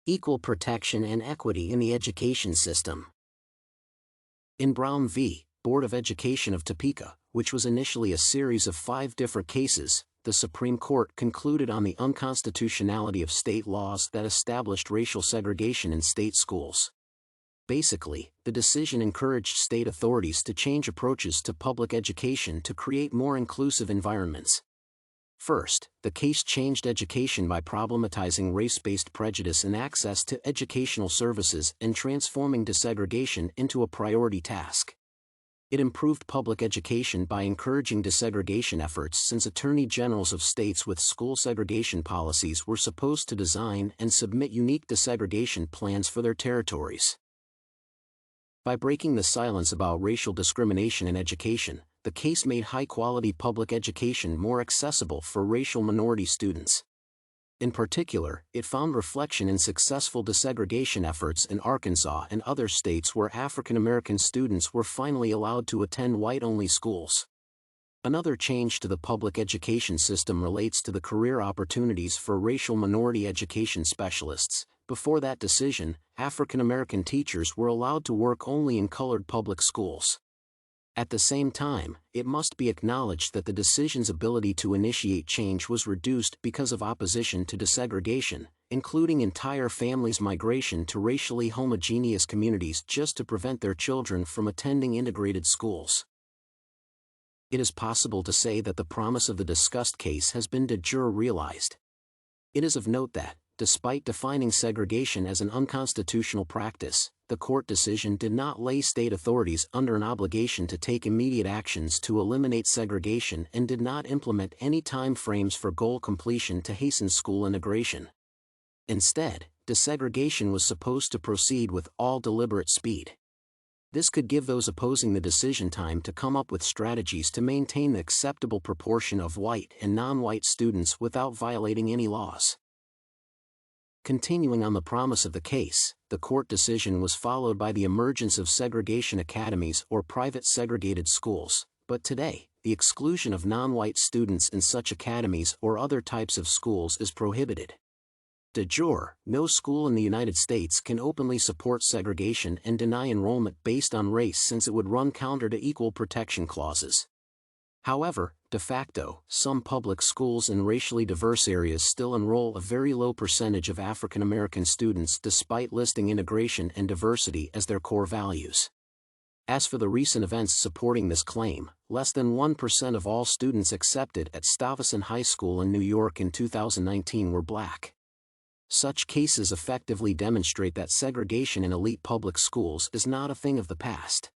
Equal protection and equity in the education system. In Brown v. Board of Education of Topeka, which was initially a series of 5 different cases, the Supreme Court concluded on the unconstitutionality of state laws that established racial segregation in state schools. Basically, the decision encouraged state authorities to change approaches to public education to create more inclusive environments. First, the case changed education by problematizing race-based prejudice in access to educational services and transforming desegregation into a priority task. It improved public education by encouraging desegregation efforts since attorney generals of states with school segregation policies were supposed to design and submit unique desegregation plans for their territories. By breaking the silence about racial discrimination in education, the case made high-quality public education more accessible for racial minority students. In particular, it found reflection in successful desegregation efforts in Arkansas and other states where African American students were finally allowed to attend white-only schools. Another change to the public education system relates to the career opportunities for racial minority education specialists. Before that decision, African American teachers were allowed to work only in colored public schools. At the same time, it must be acknowledged that the decision's ability to initiate change was reduced because of opposition to desegregation, including entire families' migration to racially homogeneous communities just to prevent their children from attending integrated schools. It is possible to say that the promise of the discussed case has been de jure realized. It is of note that, despite defining segregation as an unconstitutional practice, the court decision did not lay state authorities under an obligation to take immediate actions to eliminate segregation and did not implement any time frames for goal completion to hasten school integration. Instead, desegregation was supposed to proceed with all deliberate speed. This could give those opposing the decision time to come up with strategies to maintain the acceptable proportion of white and non-white students without violating any laws. Continuing on the promise of the case, the court decision was followed by the emergence of segregation academies or private segregated schools, but today, the exclusion of non-white students in such academies or other types of schools is prohibited. De jure, no school in the United States can openly support segregation and deny enrollment based on race since it would run counter to equal protection clauses. However, de facto, some public schools in racially diverse areas still enroll a very low percentage of African American students despite listing integration and diversity as their core values. As for the recent events supporting this claim, less than 1% of all students accepted at Stuyvesant High School in New York in 2019 were black. Such cases effectively demonstrate that segregation in elite public schools is not a thing of the past.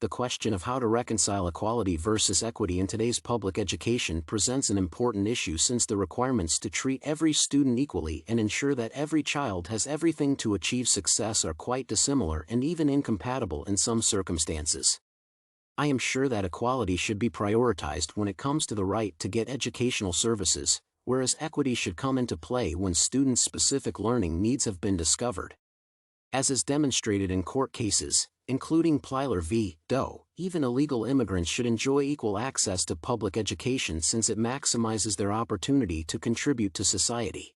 The question of how to reconcile equality versus equity in today's public education presents an important issue since the requirements to treat every student equally and ensure that every child has everything to achieve success are quite dissimilar and even incompatible in some circumstances. I am sure that equality should be prioritized when it comes to the right to get educational services, whereas equity should come into play when students' specific learning needs have been discovered. As is demonstrated in court cases, including Plyler v. Doe, even illegal immigrants should enjoy equal access to public education since it maximizes their opportunity to contribute to society.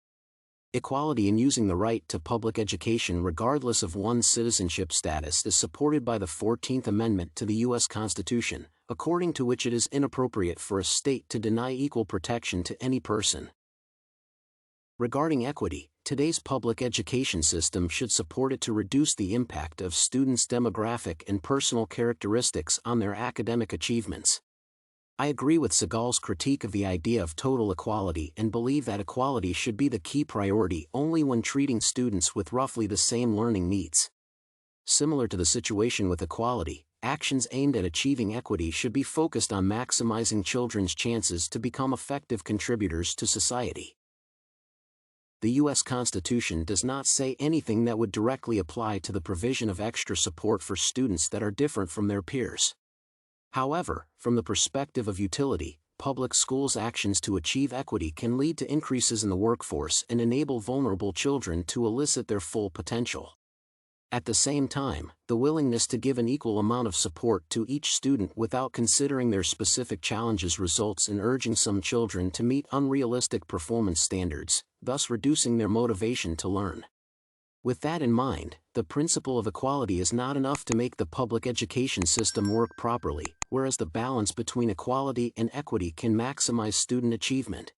Equality in using the right to public education regardless of one's citizenship status is supported by the 14th Amendment to the U.S. Constitution, according to which it is inappropriate for a state to deny equal protection to any person. Regarding equity, today's public education system should support it to reduce the impact of students' demographic and personal characteristics on their academic achievements. I agree with Sagal's critique of the idea of total equality and believe that equality should be the key priority only when treating students with roughly the same learning needs. Similar to the situation with equality, actions aimed at achieving equity should be focused on maximizing children's chances to become effective contributors to society. The U.S. Constitution does not say anything that would directly apply to the provision of extra support for students that are different from their peers. However, from the perspective of utility, public schools' actions to achieve equity can lead to increases in the workforce and enable vulnerable children to elicit their full potential. At the same time, the willingness to give an equal amount of support to each student without considering their specific challenges results in urging some children to meet unrealistic performance standards, thus reducing their motivation to learn. With that in mind, the principle of equality is not enough to make the public education system work properly, whereas the balance between equality and equity can maximize student achievement.